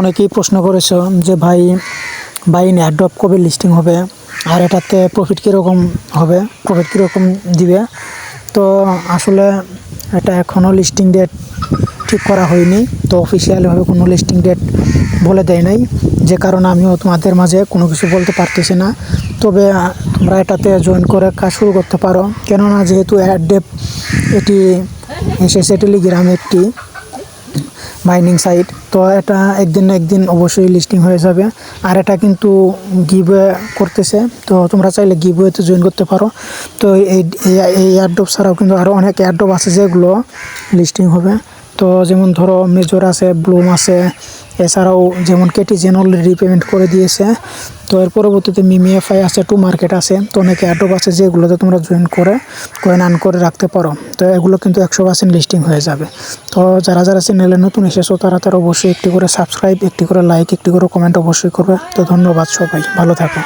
অনেকেই প্রশ্ন করেছো যে ভাই বাইন অ্যাড্রপ কবে লিস্টিং হবে আর এটাতে প্রফিট কীরকম হবে, প্রফিট কীরকম দিবে। তো আসলে এটা এখনও লিস্টিং ডেট ঠিক করা হয়নি, তো অফিসিয়ালিভাবে কোনো লিস্টিং ডেট বলে দেয় নাই, যে কারণে আমিও তোমাদের মাঝে কোনো কিছু বলতে পারতেছি না। তবে তোমরা এটাতে জয়েন করে কাজ শুরু করতে পারো, কেননা যেহেতু অ্যাড্রপ এটি এসেছে টেলিগ্রামে একটি মাইনিং সাইট, তো এটা একদিন না একদিন অবশ্যই লিস্টিং হয়ে যাবে। আর এটা কিন্তু গিভওয়ে করতেছে, তো তোমরা চাইলে গিভওয়েতে জয়েন করতে পারো। তো এই এয়ারড্রপ ছাড়াও কিন্তু আরও অনেক এয়ারড্রপ আছে যেগুলো লিস্টিং হবে। তো যেমন ধরো মেজর আছে, ব্লুম আছে, এছাড়াও যেমন কেটিজেন অলরেডি পেমেন্ট করে দিয়েছে। তো এর পরবর্তীতে মিমিএফআই আছে, টু মার্কেট আছে, তো অনেক এয়ারড্রপ আছে যেগুলোতে তোমরা জয়েন করে কয়েন আর্ন করে রাখতে পারো। তো এগুলো কিন্তু 100% লিস্টিং হয়ে যাবে। তো যারা যারা চ্যানেলে নতুন এসেছো তারা অবশ্যই একটি করে সাবস্ক্রাইব, একটি করে লাইক, একটি করে কমেন্ট অবশ্যই করবে। তো ধন্যবাদ সবাই, ভালো থাকো।